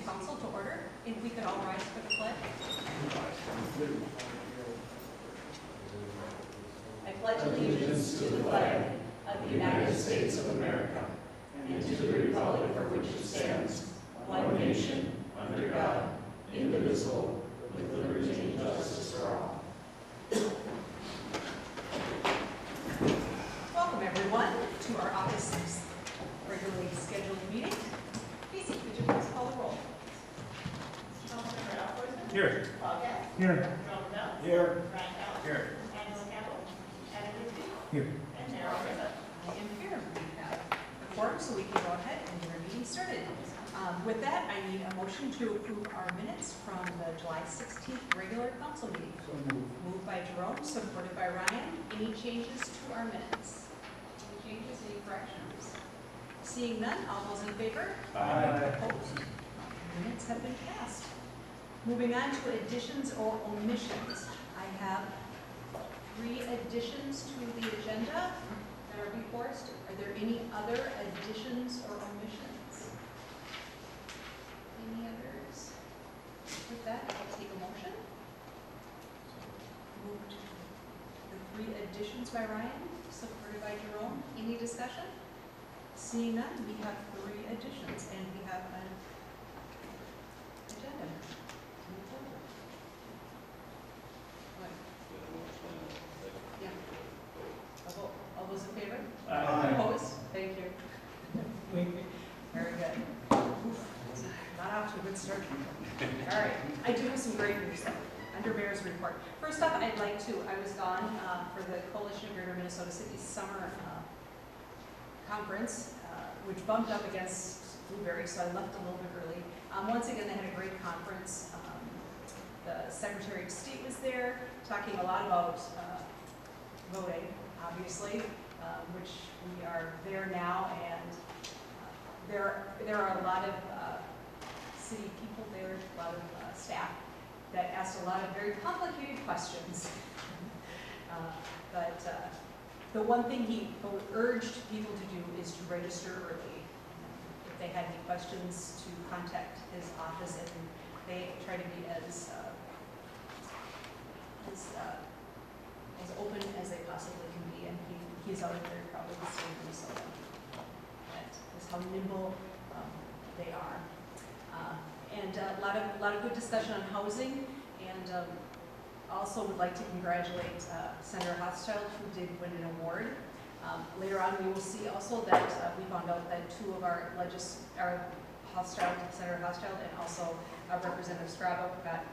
Council to order. If we could all rise for the pledge. I pledge allegiance to the flag of the United States of America and to the republic for which it stands, one nation, under God, indivisible, with liberty and justice for all. Welcome everyone to our August 6th regularly scheduled meeting. Casey, could you please call the roll? Here. Here. Here. Here. Here. And Harold I am here. We have a quorum, so we can go ahead and get our meeting started. With that, I need a motion to approve our minutes from the July 16th regular council meeting. Moved by Jerome, supported by Ryan. Any changes to our minutes? Any changes, any corrections? Seeing none, all those in favor? Aye. Opposed? Minutes have been passed. Moving on to additions or omissions. I have 3 additions to the agenda that are before us. Are there any other additions or omissions? Any others? With that, I'll take a motion. Moved the 3 additions by Ryan, supported by Jerome. Any discussion? Seeing none, we have 3 additions and we have an agenda. Yeah. All those in favor? Aye. Opposed? Thank you. Very good. Oof, not off to a good start. All right, I do have some great news though, under Mayor's report. First off, I was gone for the Coalition of Greater Minnesota Cities Summer Conference, which bumped up against Blueberry, so I left a little bit early. Once again, they had a great conference. The Secretary of State was there, talking a lot about voting, obviously, which we are there now, and there are a lot of city people there, a lot of staff that asked a lot of very complicated questions. But the one thing he urged people to do is to register early. If they had any questions, to contact his office, and they try to be as open as they possibly can be, and he's always very proud of the state of Minnesota. That is how nimble they are. And a lot of good discussion on housing, and also would like to congratulate Senator Hochschild, who did win an award. Later on, we will see also that we found out that 2 of our Hochschild, Senator Hochschild, and also Representative Strabo got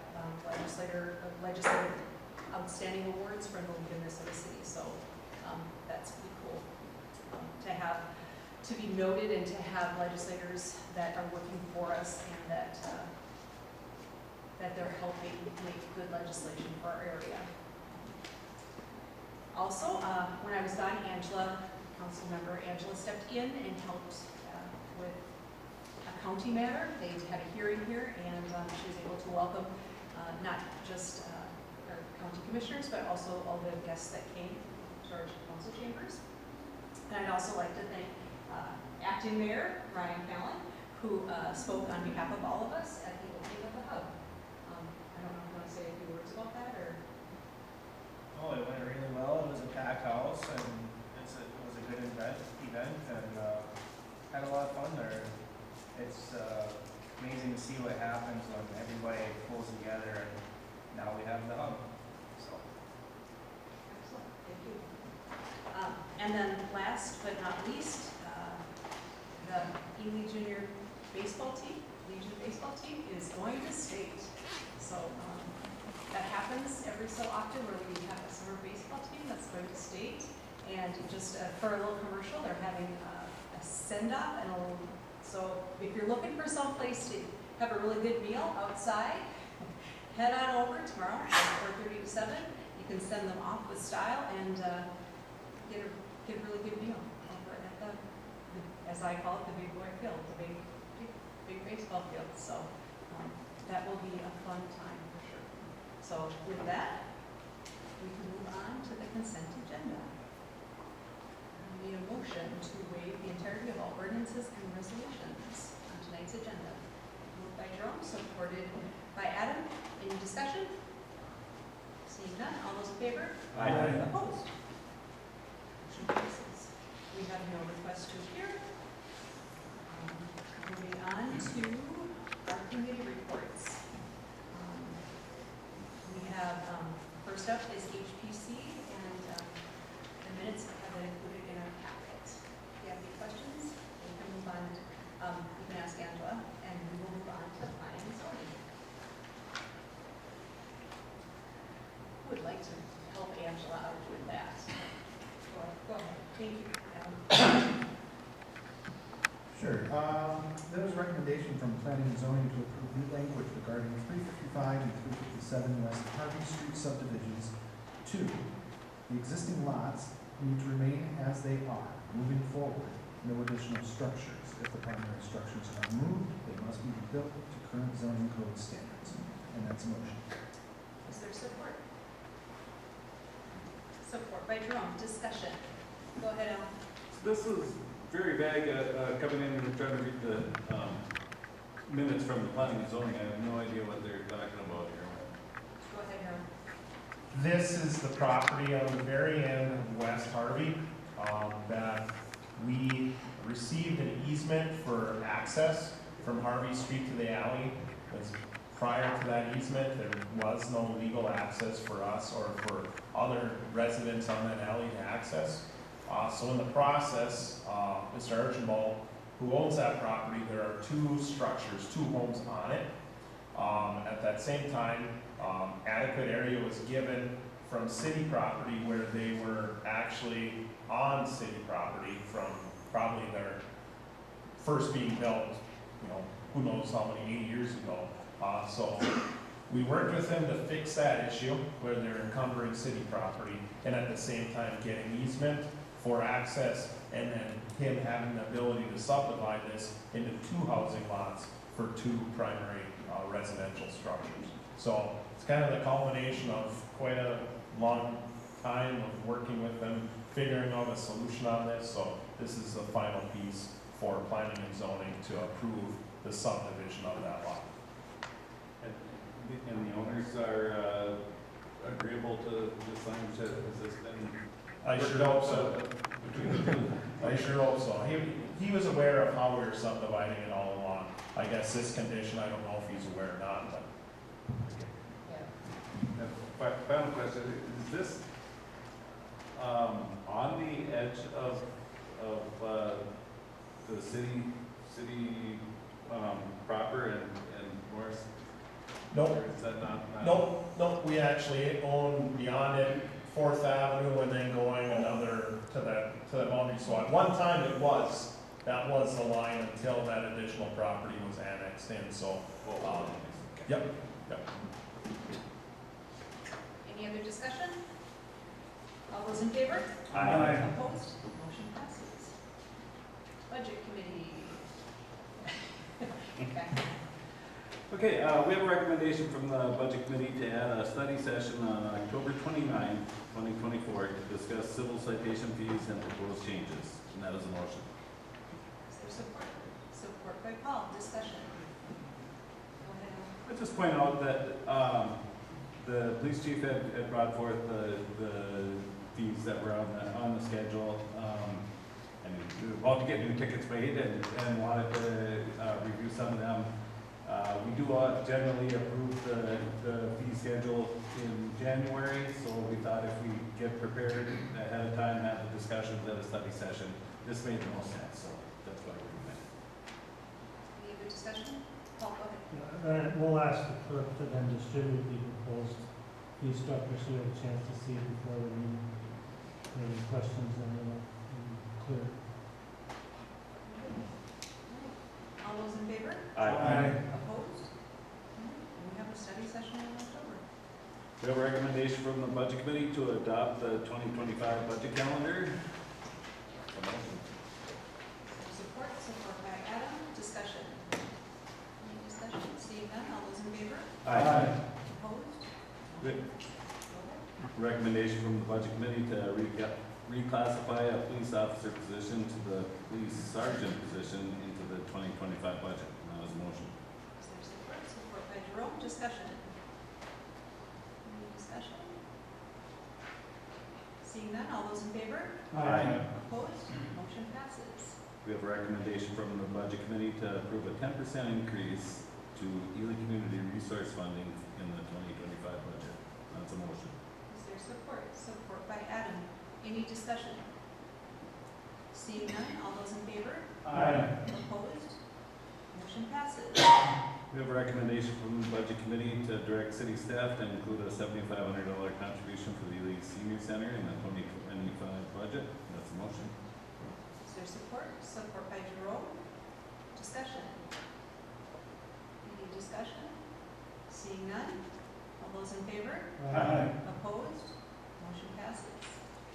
legislative outstanding awards from the League of Minnesota Cities. So that's pretty cool to be noted, and to have legislators that are working for us and that they're helping make good legislation for our area. Also, when I was gone, Council Member Angela stepped in and helped with a county matter. They had a hearing here, and she was able to welcome not just our county commissioners, but also all the guests that came to our council chambers. And I'd also like to thank Acting Mayor Ryan Fallon, who spoke on behalf of all of us at the opening of the hub. I don't know if you want to say a few words about that, or? Oh, it went really well. It was a packed house, and it was a good event, and had a lot of fun there. It's amazing to see what happens when everybody pulls together, and now we have the hub. So. Excellent, thank you. And then last but not least, the Ely Junior baseball team, Legion baseball team, is going to state. So that happens every so often, where we have a summer baseball team that's going to state. And just for a little commercial, they're having a send-off, and so if you're looking for some place to have a really good meal outside, head on over tomorrow from 4:30 to 7. You can send them off with style and get a really good meal over at the, as I call it, the big boy field, the big baseball field. So that will be a fun time for sure. So with that, we can move on to the consent agenda. We need a motion to waive the entirety of all ordinances and resolutions on tonight's agenda. Moved by Jerome, discussion? Seeing none, all those in favor? Aye. Opposed? Motion passes. We have no request to appear. Moving on to our committee reports. We have, first up is HPC, and the minutes have been included in our packet. If you have any questions, we can move on. You can ask Angela, and we will move on to planning and zoning. Who would like to help Angela out with that? Go ahead. Thank you, Adam. Sure. There was a recommendation from planning and zoning to approve new language regarding 355 and 357 West Harvey Street subdivisions. 2, the existing lots need to remain as they are. Moving forward, no additional structures. If the primary structures are moved, they must be built to current zoning code standards. And that's a motion. Is there support? Support by Jerome. Discussion. Go ahead, Alan. This is very vague, coming in and trying to read the minutes from the planning and zoning. I have no idea what they're talking about here. Go ahead, Harold. This is the property on the very end of West Harvey, that we received an easement for access from Harvey Street to the alley. As prior to that easement, there was no legal access for us or for other residents on that alley to access. So in the process, Mr. Archibald, who owns that property, there are 2 structures, 2 homes on it. At that same time, adequate area was given from city property where they were actually on city property from probably their first being built, who knows how many, 80 years ago. So we worked with them to fix that issue where they're encumbering city property and at the same time getting easement for access, and then him having the ability to subdivide this into 2 housing lots for 2 primary residential structures. So it's kind of the culmination of quite a long time of working with them, figuring out a solution on this. So this is the final piece for planning and zoning to approve the subdivision of that lot. And the owners are agreeable to this language. Has this been? I sure hope so. I sure hope so. He was aware of how we were subdividing it all along. I guess this condition, I don't know if he's aware or not, but. Final question, is this on the edge of the city proper and Morse? Nope. Or is that not? Nope, we actually own beyond it, 4th Avenue, and then going another to that boundary. So at one time that was the line until that additional property was annexed in, so. Yep. Any other discussion? All those in favor? Aye. Opposed? Motion passes. Budget committee. Okay, we have a recommendation from the Budget Committee to add a study session on October 29, 2024 to discuss civil citation fees and proposed changes. And that is a motion. Is there support? Support by Paul. Discussion. Go ahead. I'll just point out that the police chief had brought forth the fees that were on the schedule. And we were about to get new tickets made and wanted to review some of them. We do generally approve the fee schedule in January, so we thought if we get prepared ahead of time, have the discussions at a study session, this made the most sense, so that's why we went. Any other discussion? Paul, go ahead. We'll ask the clerk to then distribute the proposed fee structure so we have a chance to see it before the meeting. Any questions, then we'll clear. All those in favor? Aye. Opposed? We have a study session in October. We have a recommendation from the Budget Committee to adopt the 2025 budget calendar. Support by Adam. Discussion. Any discussion? Seeing none, all those in favor? Opposed? Good. Go ahead. Recommendation from the Budget Committee to reclassify a police officer position to the police sergeant position into the 2025 budget. And that was a motion. Is there support? Support by Jerome. Discussion. none, all those in favor? Aye. Opposed? Motion passes. We have a recommendation from the budget committee to approve a 10% increase to Ely Community Resource Funding in the 2025 budget. That's a motion. Is there support? Support by Adam. Any discussion? Seeing none, all those in favor? Opposed? Motion passes. We have a recommendation from the budget committee to direct city staff to include a $7,500 contribution for the Ely Senior Center in the 2025 budget. That's a motion. Is there support? Support by Jerome. Discussion? Any discussion? Seeing none, all those in favor? Opposed? Motion passes.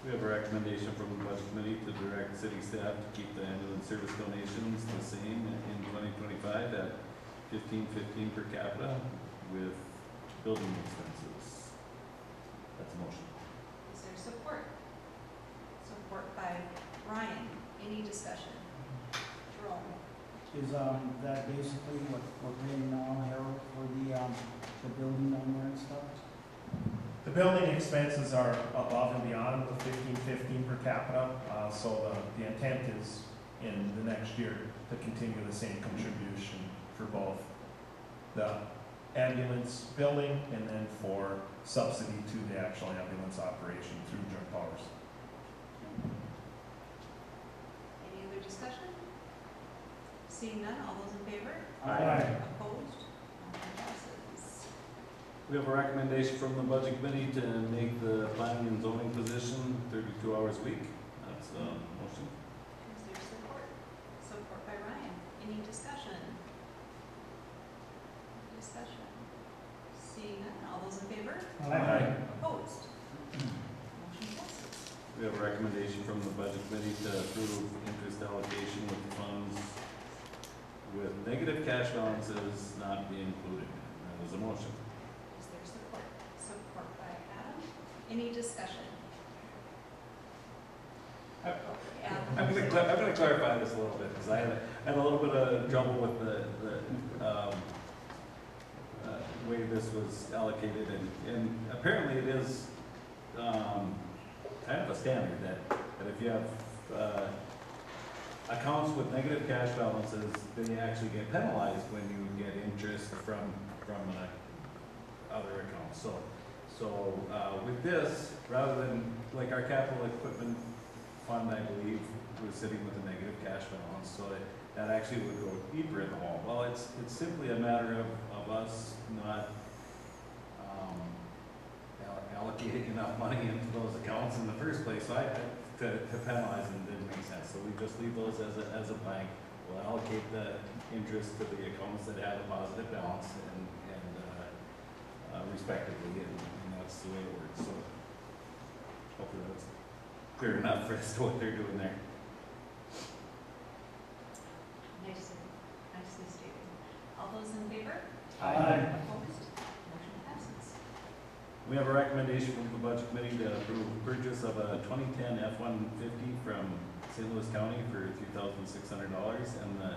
We have a recommendation from the budget committee to direct city staff to keep the ambulance service donations the same in 2025 at $15.15 per capita with building expenses. That's a motion. Is there support? Support by Ryan. Any discussion? Jerome? Is that basically what we're paying now, Harold, for the building down there and stuff? The building expenses are above and beyond the 15.15 per capita, so the intent is in the next year to continue the same contribution for both the ambulance building and then for subsidy to the actual ambulance operation through Joint Powers. Any other discussion? Seeing none, all those in favor? Opposed? Motion passes. We have a recommendation from the budget committee to make the planning and zoning position 32 hours a week. That's a motion. Is there support? Support by Ryan. Any discussion? Discussion? Seeing none, all those in favor? Opposed? Motion passes. We have a recommendation from the budget committee to approve interest allocation with funds with negative cash balances not being included. That was a motion. Is there support? Support by Adam. Any discussion? I'm going to clarify this a little bit because I had a little bit of trouble with the way this was allocated, and apparently it is kind of a standard that if you have accounts with negative cash balances, then you actually get penalized when you get interest from other accounts. So with this, rather than like our capital equipment fund, I believe, was sitting with a negative cash balance, so that actually would go deeper in the hole. Well, it's simply a matter of us not allocating enough money into those accounts in the first place. So to penalize them didn't make sense. So we just leave those as a blank. We'll allocate the interest to the accounts that have a positive balance and respectively, and that's the way it works. So hopefully that's clear enough for us to what they're doing there. Nicely stated. All those in favor? Opposed? Motion passes. We have a recommendation from the budget committee to approve purchase of a 2010 F-150 from St. Louis County for $3,600 and the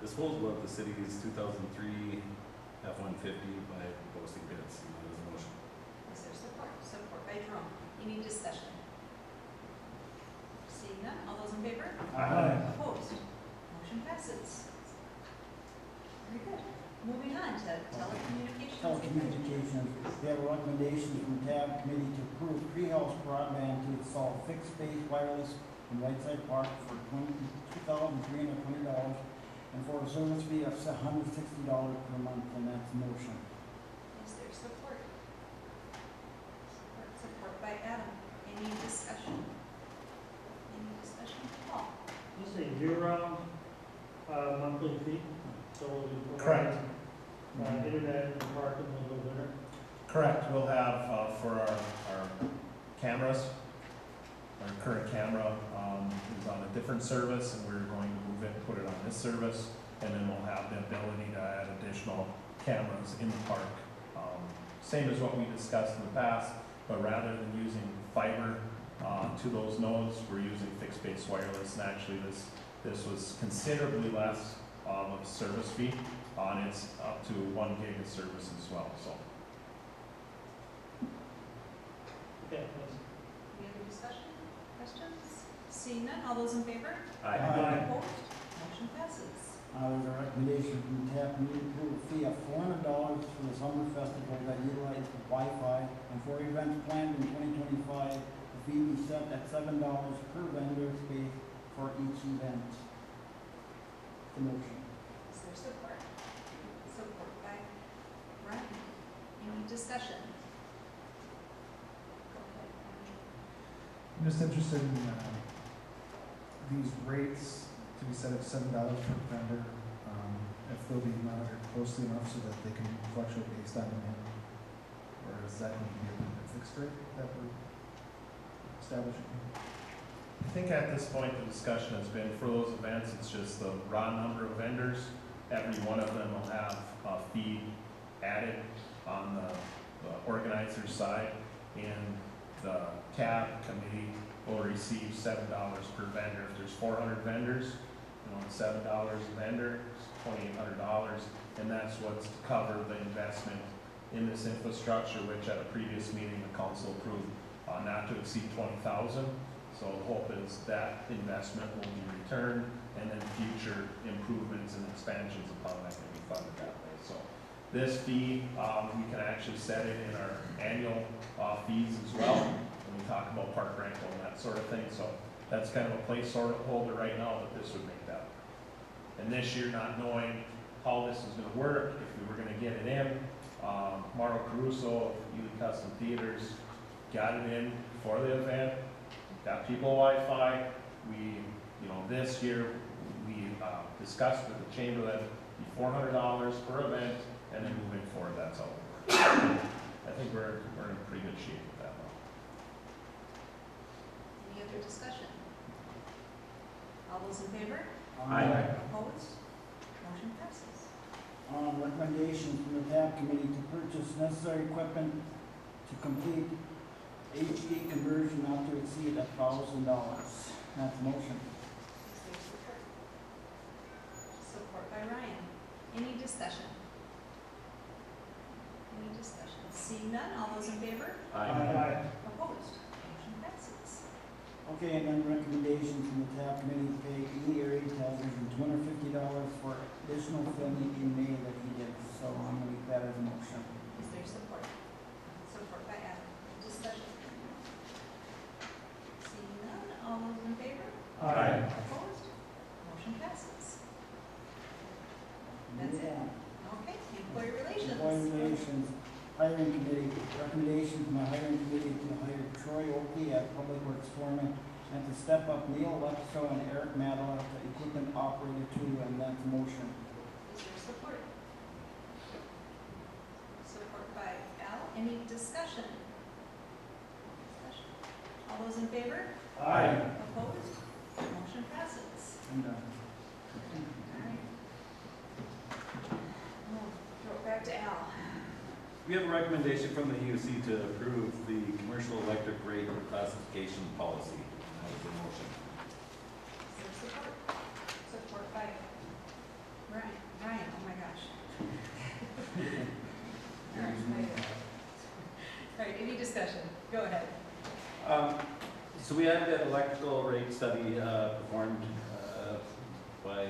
disposal of the city's 2003 F-150 by posting bids. That is a motion. Is there support? Support by Jerome. Any discussion? Seeing none, all those in favor? Opposed? Motion passes. Very good. Moving on to telecommunications. Telecommunications, we have a recommendation from TAB committee to approve Treehouse Broadband to install fixed base wireless in Whiteside Park for $2,320 and for a service fee of $160 per month, and that's motion. Is there support? Support by Adam. Any discussion? Any discussion? Paul? This is a year-round monthly fee, so we Correct. Internet in the park in the middle of winter. Correct. We'll have for our cameras, our current camera is on a different service, and we're going to move it and put it on this service, and then we'll have the ability to add additional cameras in the park. Same as what we discussed in the past, but rather than using fiber to those nodes, we're using fixed base wireless, and actually this was considerably less of a service fee. It's up to 1 gig of service as well. So. Okay, thanks. Any other discussion? questions? Seeing none, all those in favor? Aye. Opposed? Motion passes. There's a recommendation from the TAP committee to approve a fee of $400 for the summer festival that utilizes Wi-Fi, and for events planned in 2025, the fee be set at $7 per vendor space for each event. The motion. Is there support? Support by Ryan. Any discussion? Go ahead. I'm just interested in these rates to be set at $7 per vendor, if they'll be monitored closely enough so that they can fluctuate based on demand? Or is that going to be a fixed rate that we're establishing? I think at this point, the discussion has been, for those events, it's just the raw number of vendors. Every one of them will have a fee added on the organizer's side, and the TAB committee will receive $7 per vendor. If there's 400 vendors, $7 a vendor, $2,800, and that's what's to cover the investment in this infrastructure, which at a previous meeting, the council approved not to exceed $20,000. So the hope is that investment will be returned, and then future improvements and expansions upon that can be funded that way. So this fee, we can actually set it in our annual fees as well, when we talk about park rental and that sort of thing. So that's kind of a placeholder right now, but this would make that. And this year, not knowing how this is going to work, if we were going to get it in, Mauro Caruso of Ely Custom Theaters got it in for the event, got people Wi-Fi. We, this year, we discussed with the chamber that it'd be $400 per event, and then moving forward, that's how it works. I think we're in pretty good shape with that now. Any other discussion? All those in favor? Aye. Opposed? Motion passes. Recommendation from the TAP committee to purchase necessary equipment to complete HD conversion not to exceed $1,000. That's the motion. Is there support? Support by Ryan. Any discussion? Any discussion? Seeing none, all those in favor? Aye. Opposed? Motion passes. Okay, and then recommendation from the TAP committee to pay Ely Area Television $250 for additional filming in May that he did. So I'm going to make that as a motion. Is there support? Support by Adam. Discussion. Seeing none, all those in favor? Aye. Opposed? Motion passes. That's it. Okay, employee relations. Employee relations, hiring committee, recommendation from the hiring committee to hire Troy Oakley at Public Works Foreman, and to step up Neil Lepso and Eric Maddow at the equipment operator 2, and that's a motion. Is there support? Support by Al. Any discussion? Discussion. All those in favor? Aye. Opposed? Motion passes. And, All right. We'll throw it back to Al. We have a recommendation from the EUC to approve the commercial electric rate classification policy. That was the motion. Is there support? Support by Ryan. Ryan, oh my gosh. All right, any discussion? Go ahead. So we had an electrical rate study performed by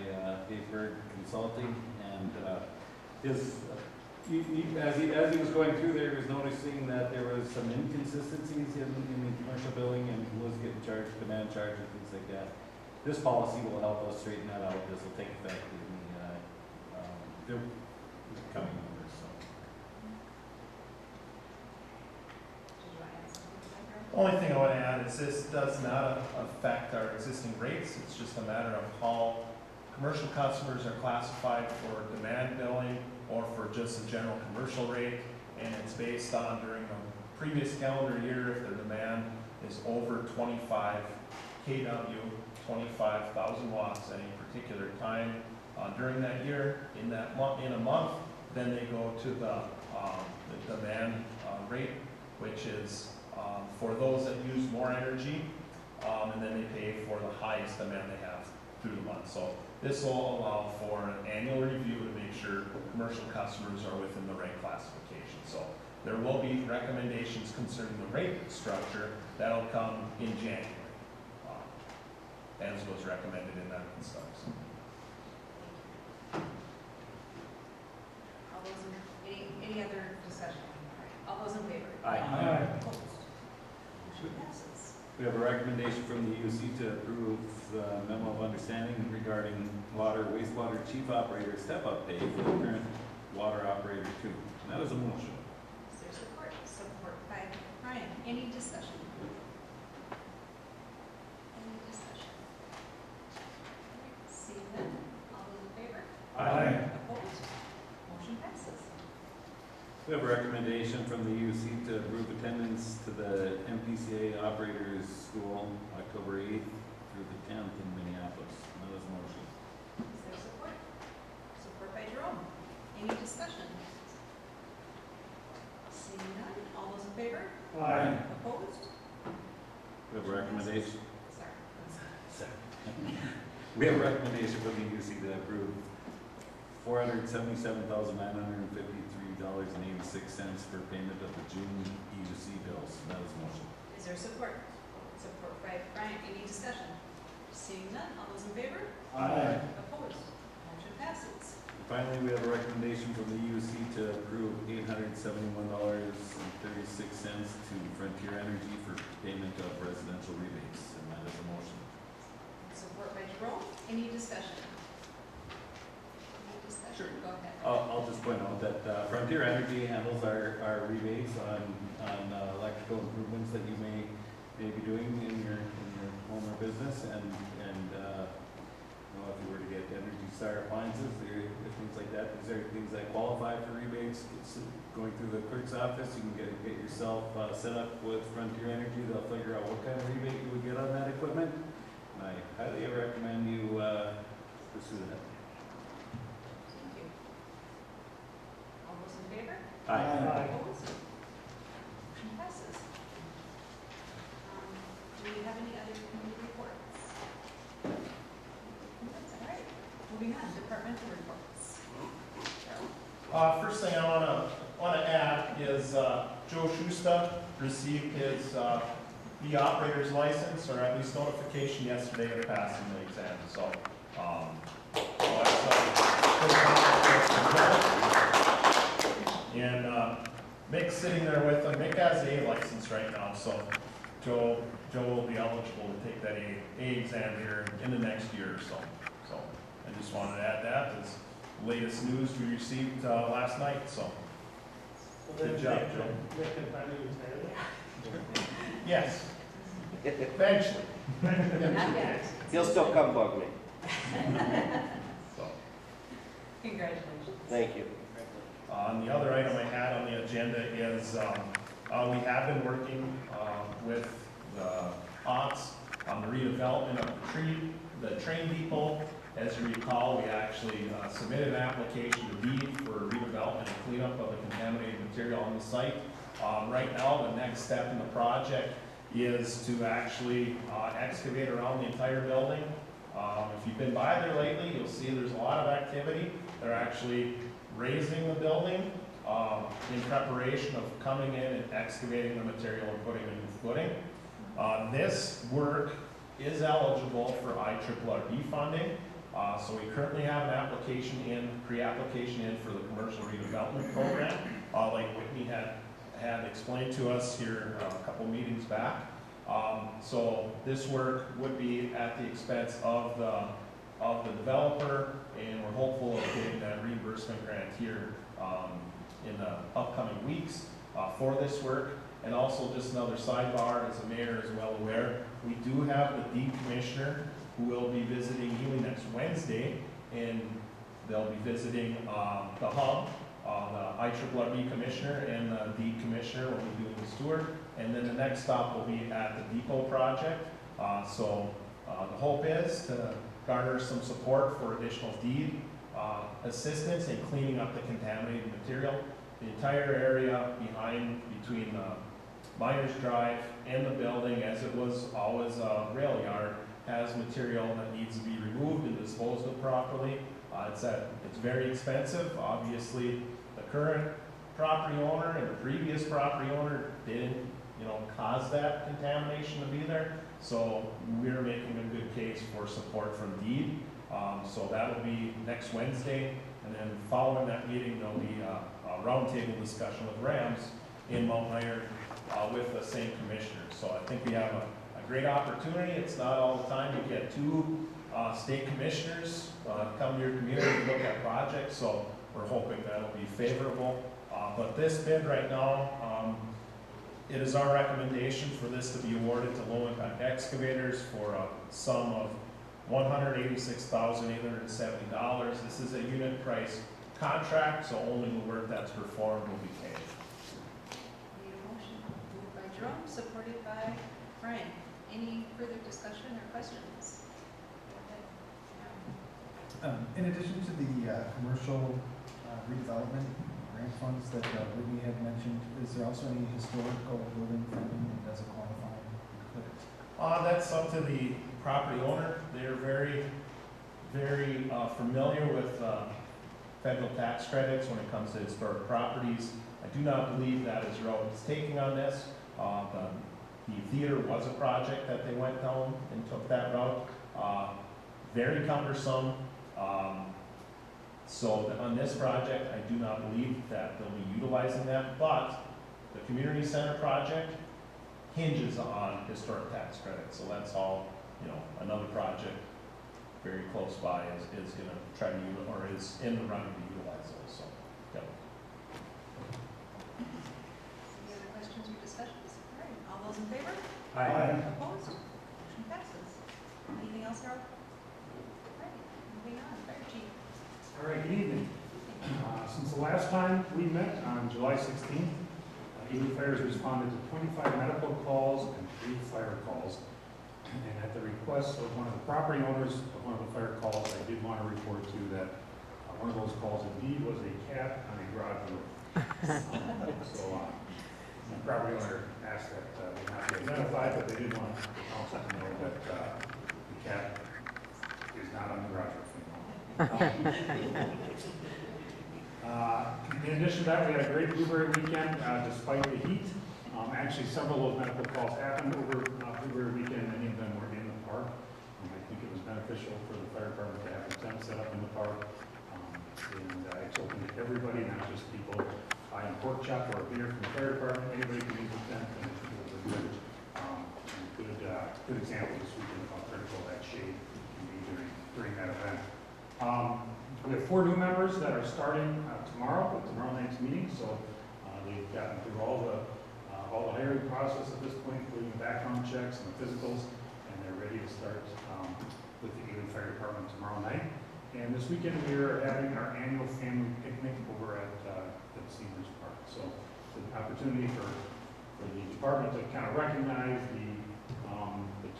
Hayford Consulting, and as he was going through there, he was noticing that there was some inconsistencies in the commercial billing, and was getting charged, demand charge, and things like that. This policy will help us straighten that out. This will take effect in the coming numbers. So. Did you want to add something to that, Only thing I want to add is this does not affect our existing rates. It's just a matter of how commercial customers are classified for demand billing or for just a general commercial rate, and it's based on during the previous calendar year if their demand is over 25 kW, 25,000 watts at any particular time during that year, in a month, then they go to the demand rate, which is for those that use more energy, and then they pay for the highest demand they have through the month. So this will allow for an annual review to make sure commercial customers are within the right classification. So there will be recommendations concerning the rate structure that'll come in January. as was recommended in that and stuff. So. All those any other discussion? All right, all those in favor? Aye. Opposed? Motion passes. We have a recommendation from the UC to approve the memo of understanding regarding water, wastewater chief operator step-up pay for the current water operator two. And that was a motion. Is there support? Support by Brian. Any discussion? Any discussion? All right, seeing none, all those in favor? Opposed? Motion passes. We have a recommendation from the UC to approve attendance to the MPCA Operators School, October 8th through the 10th in Minneapolis. That was a motion. Is there support? Support by Jerome. Any discussion? Seeing none, all those in favor? Opposed? We have a recommendation. Sorry. We have a recommendation from the UC to approve $477,953.86 for payment of the June UC bills. That was a motion. Is there support? Support by Brian. Any discussion? Seeing none, all those in favor? Opposed? Motion passes. And finally, we have a recommendation from the UC to approve $871.36 to Frontier Energy for payment of residential rebates, and that is a motion. Support by Jerome. Any discussion? Any discussion? Sure. Go ahead. I'll just point out that Frontier Energy handles our rebates on electrical improvements that you may be doing in your home or business, and if you were to get Energy Star appliances or things like that, is there things that qualify for rebates? It's going through the clerk's office, you can get yourself set up with Frontier Energy. They'll figure out what kind of rebate you would get on that equipment. And I highly recommend you pursue that. Thank you. All those in favor? Opposed? Motion passes. Do we have any other community reports? That's all right. Moving on, departmental reports. Cheryl? First thing I want to add is Joe Schuster received his B operator's license, or at least notification yesterday of passing the exam. So, and Mick's sitting there with him. Mick has the A license right now, so Joe will be eligible to take that A exam here in the next year or so. So I just wanted to add that as latest news we received last night. So good job, Joe. Yes. Eventually. Not yet. He'll still come bug me. So, Congratulations. Thank you. the other item I had on the agenda is we have been working with the OTS on the redevelopment of the train depot. As you recall, we actually submitted an application to deed for redevelopment and cleanup of the contaminated material on the site. Right now, the next step in the project is to actually excavate around the entire building. If you've been by there lately, you'll see there's a lot of activity. They're actually raising the building in preparation of coming in and excavating the material and putting a new footing. This work is eligible for IRRB funding. So we currently have an application in, pre-application in for the commercial redevelopment program, like Whitney had explained to us here a couple meetings back. So this work would be at the expense of the developer, and we're hopeful of getting that reimbursement grant here in the upcoming weeks for this work. And also just another sidebar, as the mayor is well aware, we do have the deed commissioner who will be visiting Ely next Wednesday, and they'll be visiting the hub. The IRRB commissioner and the deed commissioner will be doing this tour, and then the next stop will be at the depot project. So the hope is to garner some support for additional deed assistance in cleaning up the contaminated material. The entire area between Miners Drive and the building, as it was always a rail yard, has material that needs to be removed and disposed of properly. It's very expensive. Obviously, the current property owner and the previous property owner didn't, cause that contamination to be there. So we're making a good case for support from Deed. So that'll be next Wednesday, and then following that meeting, there'll be a roundtable discussion with Rams in Mount Iron with the same commissioners. So I think we have a great opportunity. It's not all the time you get two state commissioners come to your community and look at projects, so we're hoping that'll be favorable. But this bid right now, it is our recommendation for this to be awarded to low-impact excavators for a sum of $186,870. This is a unit price contract, so only the work that's performed will be paid. Need a motion? Moved by Jerome, supported by Brian. Any further discussion or questions? Go ahead. In addition to the commercial redevelopment grant funds that Whitney had mentioned, is there also any historical building funding, and does it qualify? That's up to the property owner. They're very, very familiar with federal tax credits when it comes to historic properties. I do not believe that is route is taking on this. The theater was a project that they went down and took that route. Very cumbersome. So on this project, I do not believe that they'll be utilizing that, but the community center project hinges on historic tax credits. So that's all, another project very close by is gonna try to or is in the running to utilize those, so, yep. Any other questions or discussions? All right, all those in favor? Aye. Opposed? Motion passes. Anything else, Harold? All right, moving on, Fire Chief. All right, good evening. Since the last time we met on July 16th, Ely Fire has responded to 25 medical calls and 3 fire calls. And at the request of one of the property owners of one of the fire calls, I did want to report to you that one of those calls indeed was a cat on a garage roof. So the property owner asked that they not be identified, but they did want the council to know that the cat is not on the garage roof anymore. In addition to that, we had a great blueberry weekend despite the heat. Actually, several of those medical calls happened over blueberry weekend. Many of them were in the park. I think it was beneficial for the fire department to have a tent set up in the park. And it's open to everybody, not just people buying pork chop or a beer from the fire department. Anybody can use the tent, and it was a good example this weekend of how critical that shade can be during that event. We have 4 new members that are starting tomorrow with tomorrow night's meeting, so they've gotten through all the hiring process at this point, including the background checks and the physicals, and they're ready to start with the Ely Fire Department tomorrow night. And this weekend we are having our annual family picnic over at the Seniors Park. So it's an opportunity for the department to kind of recognize the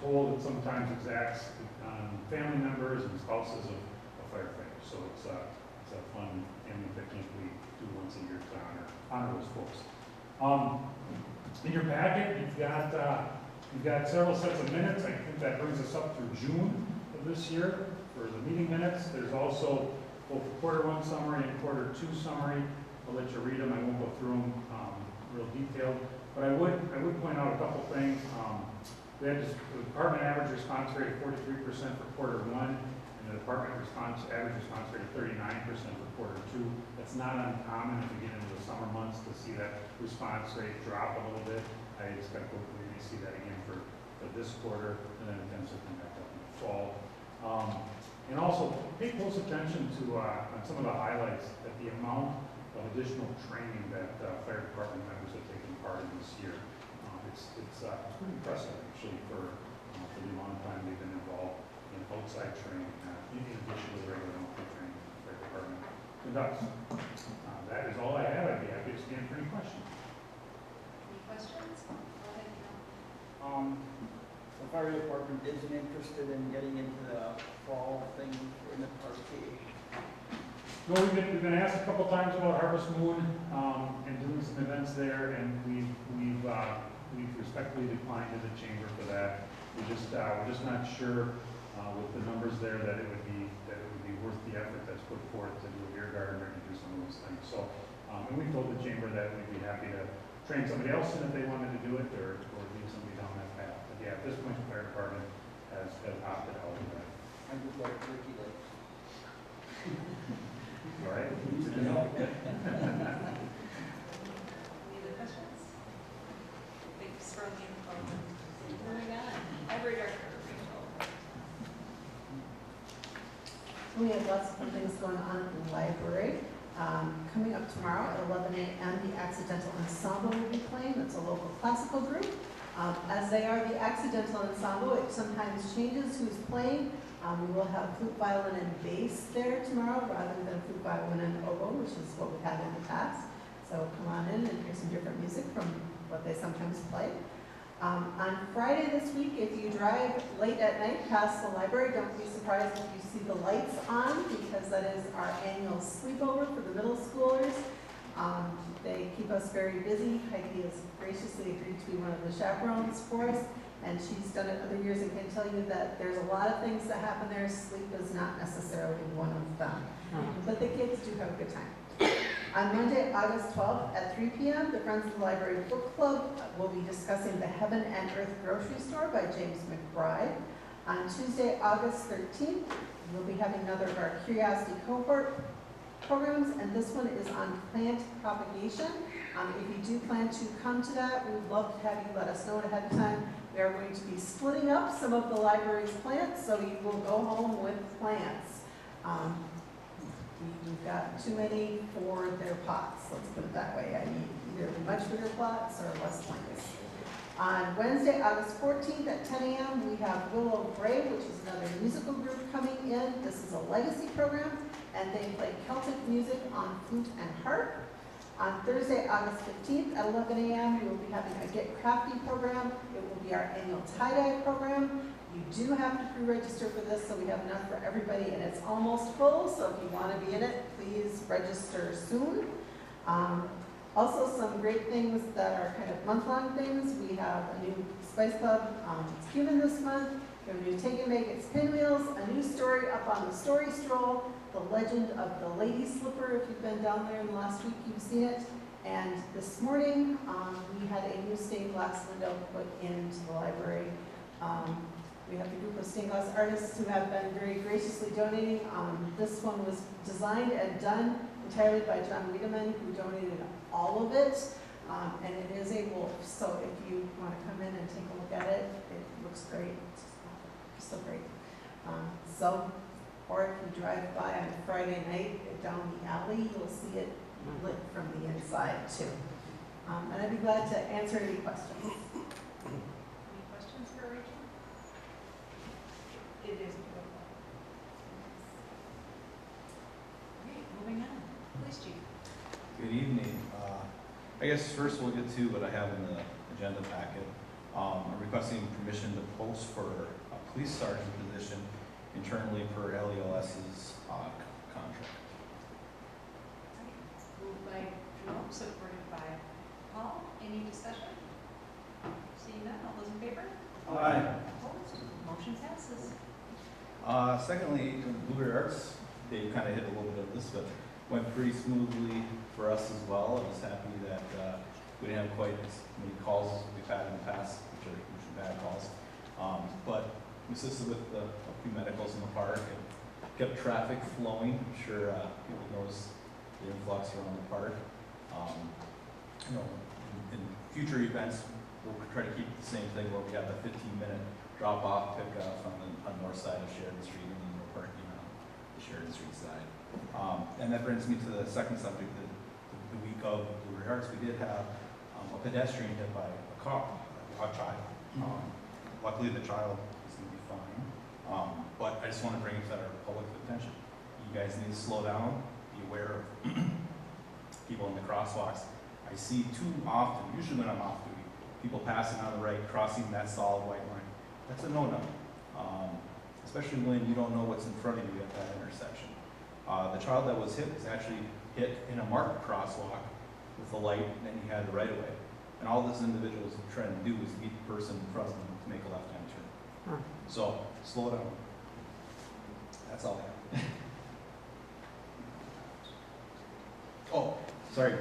toll that sometimes exacts on family members and spouses of firefighters. So it's a fun family picnic we do once a year to honor those folks. In your packet, you've got several sets of minutes. I think that brings us up through June of this year for the meeting minutes. There's also both Q1 summary and Q2 summary. I'll let you read them. I won't go through them real detailed, but I would point out a couple things. We had the department average response rate of 43% for Q1. The department average response rate of 39% for Q2. That's not uncommon if we get into the summer months to see that response rate drop a little bit. I expect we may see that again for this quarter, and then it tends to come back up in the fall. And also, pay close attention to on some of the highlights at the amount of additional training that fire department members have taken part in this year. It's pretty impressive actually for the amount of time they've been involved in outside training, in addition to the regular monthly training the fire department conducts. That is all I have. I'd be happy to stand for any questions. Any questions? Go ahead, Carol. The fire department isn't interested in getting into the fall thing in the party. No, we've been asked a couple times about Harvest Moon and doing some events there, and we've respectfully declined as a chamber for that. We're just not sure with the numbers there that it would be worth the effort that's put forth to do a beer garden or to do some of those things. So, and we told the chamber that we'd be happy to train somebody else in if they wanted to do it, or lead somebody down that path. But yeah, at this point, the fire department has opted out of that. I would like turkey day. All right? Any other questions? Thanks for the info. Moving on, library director, Rachel. We have lots of fun things going on in the library. Coming up tomorrow at 11 a.m., the Accidental Ensemble will be playing. That's a local classical group. As they are the Accidental Ensemble, it sometimes changes who's playing. We will have flute, violin, and bass there tomorrow rather than flute, violin, and oboe, which is what we've had in the past. So come on in and hear some different music from what they sometimes play. On Friday this week, if you drive late at night past the library, don't be surprised if you see the lights on, because that is our annual sleepover for the middle schoolers. They keep us very busy. Heidi has graciously agreed to be one of the chaperones for us, and she's done it other years and can tell you that there's a lot of things that happen there. Sleep is not necessarily one of them, but the kids do have a good time. On Monday, August 12th at 3 p.m., the Friends of the Library Book Club will be discussing The Heaven and Earth Grocery Store by James McBride. On Tuesday, August 13th, we'll be having another of our Curiosity Cohort programs, and this one is on plant propagation. If you do plan to come to that, we would love to have you let us know ahead of time. We are going to be splitting up some of the library's plants, so you will go home with plants. We've got too many for their pots, let's put it that way. I need either much bigger plots or less plants. On Wednesday, August 14th at 10 a.m., we have Willow Gray, which is another musical group coming in. This is a legacy program, and they play Celtic music on flute and harp. On Thursday, August 15th at 11 a.m., we will be having a Get Crafty program. It will be our annual tie-dye program. You do have to pre-register for this, so we have enough for everybody, and it's almost full, so if you want to be in it, please register soon. Also, some great things that are kind of month-long things. We have a new Spice Club, it's Cuban this month. We have a new Take and Make, it's Pinwheels, a new story up on the Story Stroll, The Legend of the Lady Slipper. If you've been down there in the last week, you've seen it. And this morning, we had a new stained glass window put into the library. We have a group of stained glass artists who have been very graciously donating. This one was designed and done entirely by John Wiedemann, who donated all of it. And it is a wolf, so if you want to come in and take a look at it, it looks great. It's so great. Or if you drive by on Friday night down the alley, you'll see it lit from the inside too. And I'd be glad to answer any questions. Any questions for Rachel? It is beautiful. Okay, moving on. Police chief. Good evening. I guess first we'll get to what I have in the agenda packet. I'm requesting permission to post for a police sergeant position internally per LEOS's contract. Moved by Jerome, supported by Paul. Any discussion? Seeing none, all those in favor? Aye. Opposed? Motion passes. Secondly, Blueberry Arts, they kind of hit a little bit of this, but went pretty smoothly for us as well. I was happy that we didn't have quite as many calls as we've had in the past, which are usually bad calls. But we assisted with a few medicals in the park and kept traffic flowing. I'm sure people notice the influx around the park. In future events, we'll try to keep the same thing where we have the 15-minute drop-off pickup on the north side of Sheridan Street and then we're parking on the Sheridan Street side. And that brings me to the second subject. The week of Blueberry Arts, we did have a pedestrian hit by a car, a child. Luckily, the child is going to be fine. But I just want to bring it to our public attention. You guys need to slow down, be aware of people in the crosswalks. I see too often, usually when I'm off duty, people passing on the right, crossing that solid white line. That's a no-no, especially when you don't know what's in front of you at that intersection. The child that was hit was actually hit in a marked crosswalk with the light, and then he had the right of way. And all this individual is trying to do is meet the person in front of him to make a left-hand turn. So, slow down. That's all I have. Oh, sorry.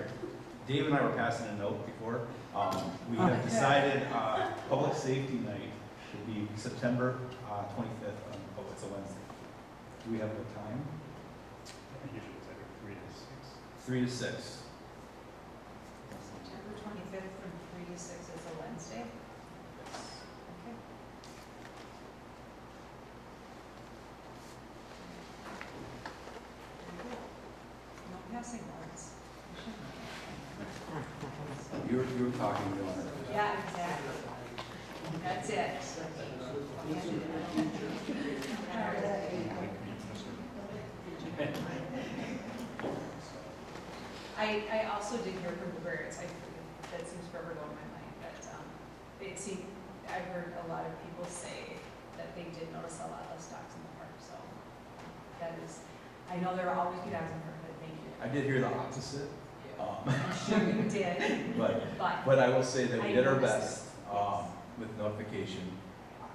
Dave and I were passing a note before. We Oh, have okay. decided Public Safety Night will be September 25th. Oh, it's a Wednesday. Do we have a time? Usually it's like 3 to 6. 3 to 6. September 25th from 3 to 6 is a Wednesday. Okay. Very good. No passing words. You were talking to her. Yeah, exactly. That's it. I also did hear from the birds, that seems forever going in my mind, but it seemed, I've heard a lot of people say that they did notice a lot less dogs in the park, so that is, I know there will always be dogs in the park, but thank you. I did hear the opposite. I'm sure you did, but But I will say that we I did our noticed best it. with notification.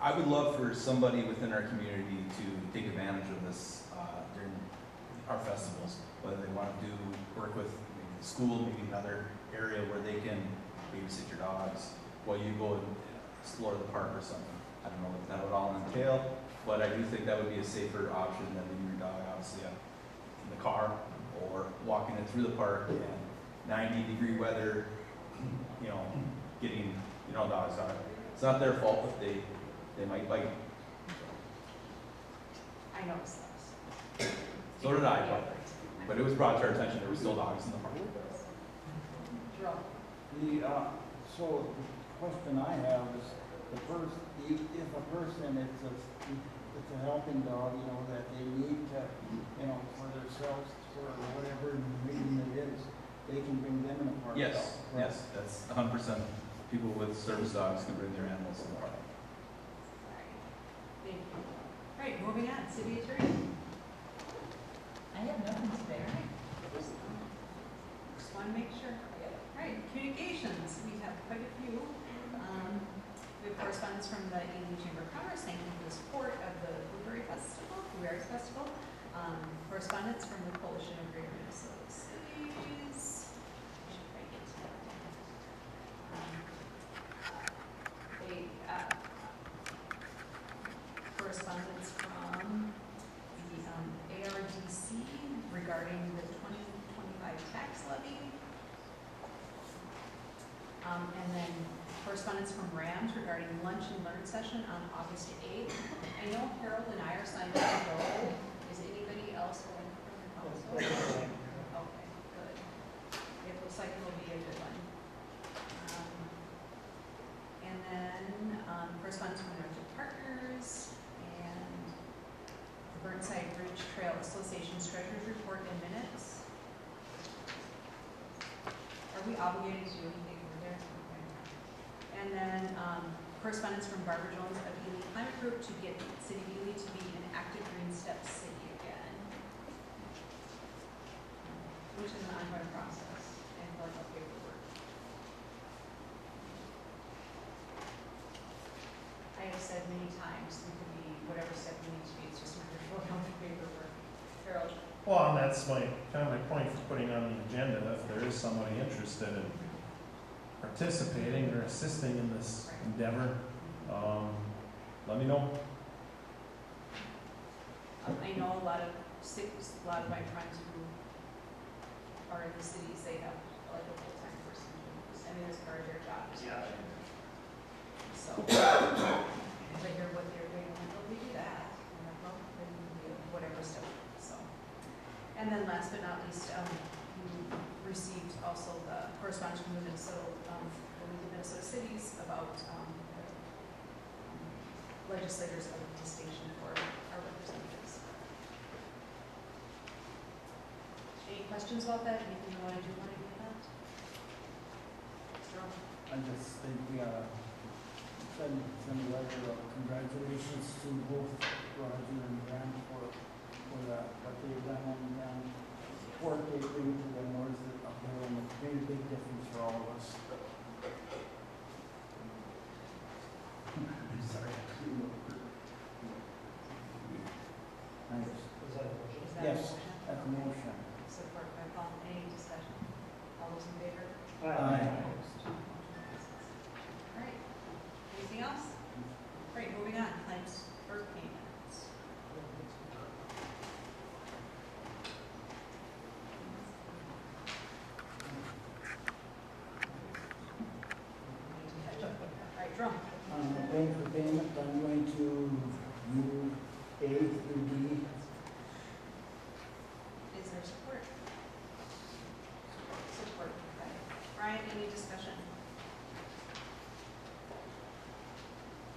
I would love for somebody within our community to take advantage of this during our festivals, whether they want to work with maybe the school, maybe another area where they can babysit your dogs while you go and explore the park or something. I don't know what that would all entail, but I do think that would be a safer option than leaving your dog obviously in the car or walking it through the park and 90-degree weather, getting, dogs on it. It's not their fault if they might bite. I noticed those. So did I, but it was brought to our attention there were still dogs in the park. Drill. So the question I have is, if a person, it's a helping dog, that they need to, for themselves, for whatever reason it is, they can bring them in a park. Yes, though, right? yes, that's 100%. People with service dogs can bring their animals in the park. Thank you. All right, moving on, city attorney. I have nothing today. Just want to make sure. All right, communications, we have quite a few. We have correspondence from the Ely Chamber of Commerce, thanking for the support of the Blueberry Festival, Blueberry Arts Festival. Correspondence from the Coalition of Greater Minnesota Cities. Correspondence from the ARDC regarding the 2025 tax levy. And then correspondence from RAMS regarding lunch and learn session on August 8th. I know Harold and I are signed up to go. Is anybody else going from the council? Okay, good. It looks like it'll be a good one. And then correspondence from Northern Partners and the Burnside Ridge Trail Association's Treasurer's Report and Minutes. Are we obligated to do anything over there? Okay. And then correspondence from Barbara Jones of Ely Climate Group to get City of Ely to be an active Green Steps city again, which is an ongoing process and like a paperwork. I have said many times, we could be whatever step we need to be, it's just a matter of filling out the paperwork. Harold? Well, and that's my point for putting on the agenda. If there is somebody interested in participating or assisting in this endeavor, let me know. I know a lot of my friends who are in the cities, they have like a full-time person doing this. I mean, it's part of their job. Yeah. So, as I hear what they're doing, I'm like, oh, we do that. And I'm like, well, then we do whatever stuff, so. And then last but not least, we received also the correspondence from the Minnesota, the League of Minnesota Cities about legislators of distinction for our representatives. Any questions about that? Anything you want to do with that? Sure. I just think we ought to send a letter of congratulations to both Roger and Graham for what they've done and support they bring to the north of here, and it's made a big difference for all of us. Sorry. Nice. Is that a Yes, motion? that's a motion. Support by Paul. Any discussion? All those in favor? Ryan, any discussion?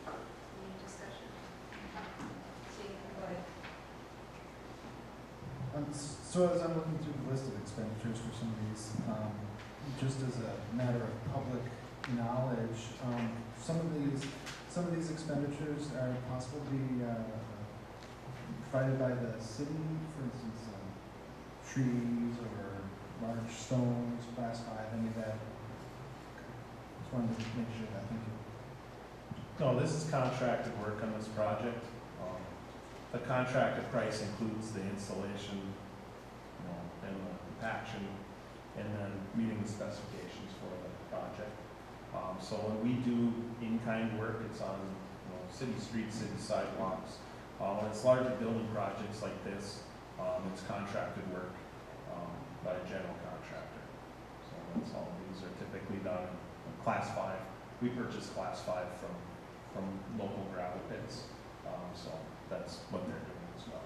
Any discussion? See, go ahead. So as I'm looking through the list of expenditures for some of these, just as a matter of public knowledge, some of these expenditures are possible to be provided by the city, for instance, trees or large stones, class 5, any of that. Just wanted to make sure that, thank you. No, this is contracted work on this project. The contracted price includes the installation, and the compaction, and then meeting the specifications for the project. So when we do in-kind work, it's on, city streets, city sidewalks. When it's larger building projects like this, it's contracted work, by a general contractor. So that's all. These are typically done in class 5. We purchase class 5 from local gravel pits. So that's what they're doing as well.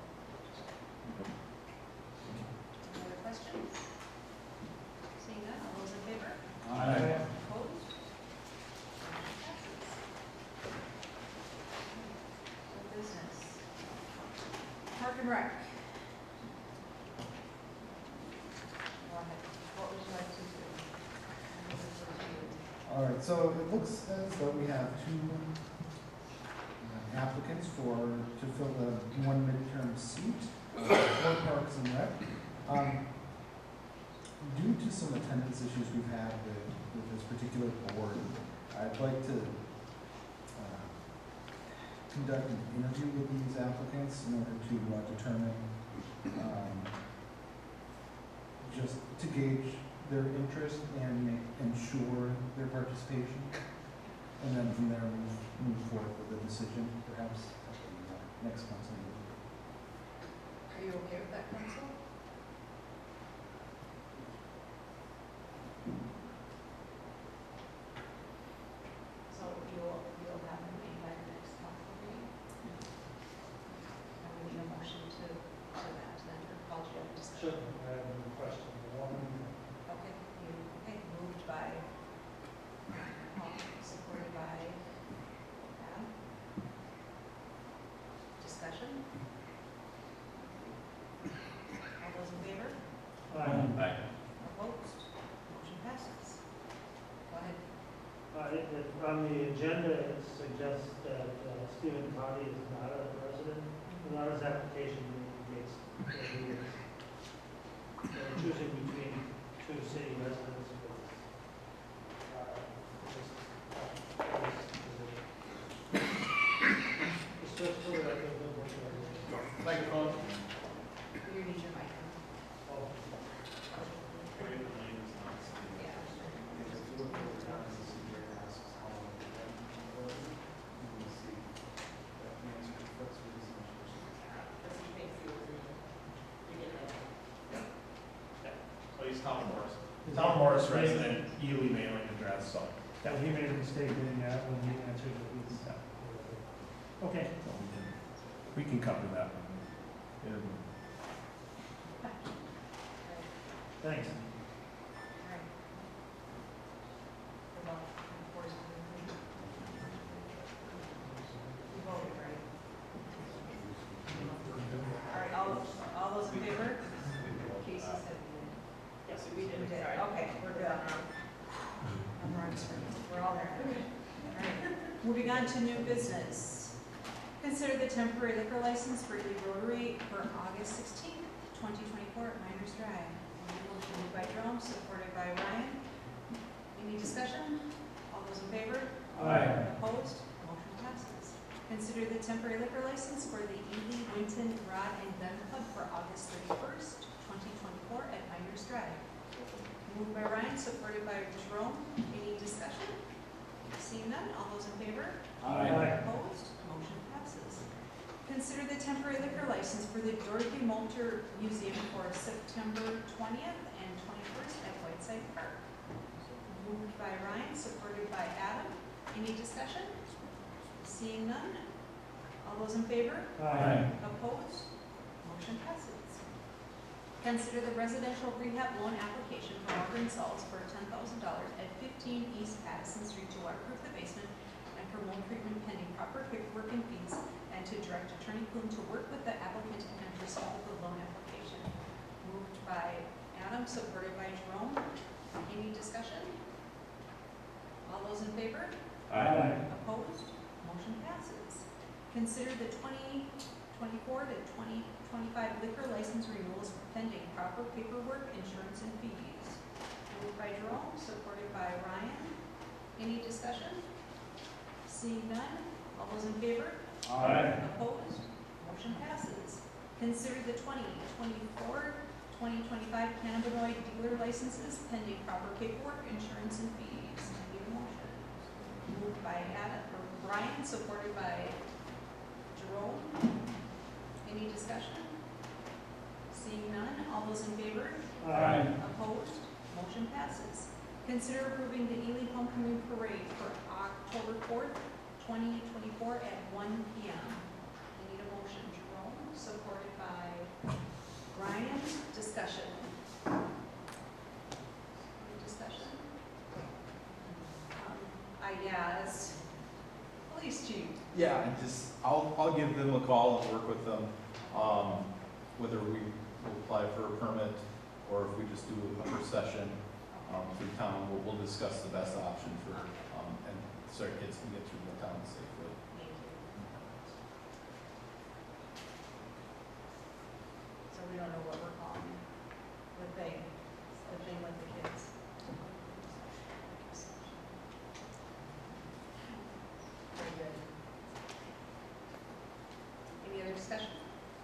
Any other questions? Seeing none, all those in favor? Aye. Opposed? Motion passes. Old business. Park and Rec. Go ahead. What would you like to do? All right, so it looks as though we have 2 applicants to fill the 1 midterm seat for Parks and Rec. Due to some attendance issues we've had with this particular board, I'd like to conduct an interview with these applicants in order to determine, just to gauge their interest and ensure their participation. And then from there, move forward with a decision, perhaps at the next council meeting. Are you okay with that, council? So you'll have them made by the next council meeting? And we need a motion to that, then, or call you up discussion. I have a question. Okay, moved by Paul, supported by Adam. Discussion? All those in favor? Aye. Opposed? Motion passes. Go ahead. On the agenda, it suggests that Stephen Conti is not a resident, not his application indicates that he is. They're choosing between 2 city residents with Microphone. You need your microphone. Yeah. So he's Town of Morse. Town of Morse resident, Ely mailing address, so. Yeah, he made a mistake doing that when he answered the meeting. Okay. We can cover that. Thanks. All right. About enforcement. You voted, right? All right, all those in favor? Casey said. Yes, we did. Okay, we're good. I'm wrong screen. We're all there. All right. Moving on to new business. Consider the temporary liquor license for Ely Rotary for August 16th, 2024 at Miners Drive. Motion moved by Jerome, supported by Ryan. Any discussion? All those in favor? Aye. Opposed? Motion passes. Consider the temporary liquor license for the Ely Winton Rod and Gun Club for August 31st, 2024 at Miners Drive. Moved by Ryan, supported by Jerome. Any discussion? Seeing none, all those in favor? Aye. Opposed? Motion passes. Consider the temporary liquor license for the Dorothy Moulter Museum for September 20th and 21st at Whiteside Park. Moved by Ryan, supported by Adam. Any discussion? Seeing none, all those in favor? Aye. Opposed? Motion passes. Consider the residential rehab loan application for Auburn Salts for $10,000 at 15 East Addison Street to waterproof the basement and for mold treatment pending proper paperwork and fees, and to direct Attorney Plume to work with the applicant and proceed with the loan application. Moved by Adam, supported by Jerome. Any discussion? All those in favor? Aye. Opposed? Motion passes. Consider the 2024 to 2025 liquor license renewals pending proper paperwork, insurance, and fees. Moved by Jerome, supported by Ryan. Any discussion? Seeing none, all those in favor? Aye. Opposed? Motion passes. Consider the 2024-2025 cannabinoid dealer licenses pending proper paperwork, insurance, and fees. I need a motion. Moved by Adam, or Brian, supported by Jerome. Any discussion? Seeing none, all those in favor? Aye. Opposed? Motion passes. Consider approving the Ely Homecoming Parade for October 4th, 2024 at 1 p.m. I need a motion. Jerome, supported by Brian. Discussion. Any discussion? I guess. Police chief. Yeah, and just, I'll give them a call and work with them, whether we will apply for a permit or if we just do a per session, through town, we'll discuss the best option for, and so our kids can get through the town safely. Thank you. So we don't know what we're calling the thing with the kids. Very good. Any other discussion?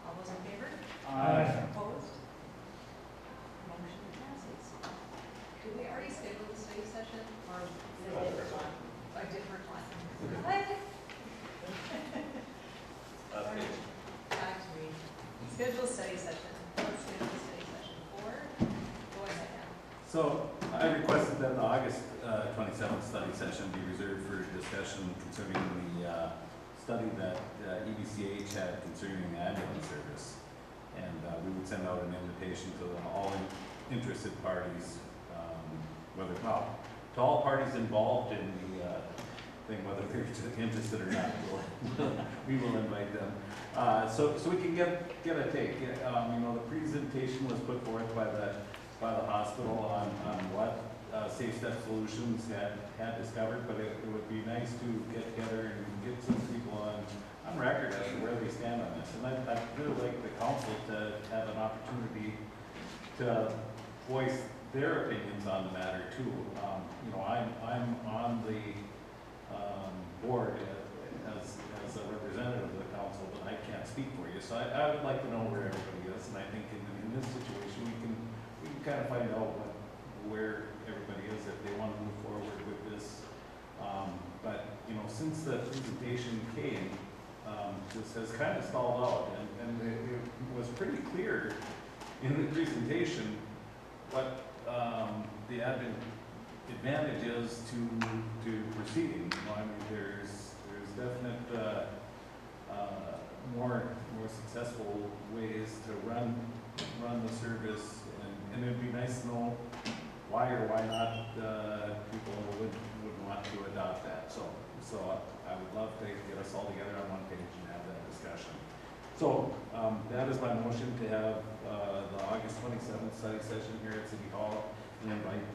All those in favor? Aye. Opposed? Motion passes. Did we already schedule the study session or is it a different one? A different one? What? Back to me. Schedule a study session. Let's schedule a study session for, go ahead now. So I requested that the August 27th study session be reserved for discussion concerning the study that EBCH had concerning the ambulance service. And we would send out an invitation to all interested parties, to all parties involved in the thing, whether they're interested or not, we will invite them. So we can get a take. The presentation was put forth by the hospital on what Safe Step Solutions had discovered, but it would be nice to get together and get some people on record as to where they stand on this. And I'd really like the council to have an opportunity to voice their opinions on the matter too. I'm on the board as a representative of the council, but I can't speak for you. So I would like to know where everybody is, and I think in this situation we can kind of find out where everybody is if they want to move forward with this. But since the presentation came, this has kind of stalled out, and it was pretty clear in the presentation what the advantage is to proceeding. There's definite more successful ways to run the service, and it'd be nice to know why or why not people would want to adopt that. So I would love to get us all together on one page and have that discussion. So that is my motion to have the August 27th study session here at City Hall and invite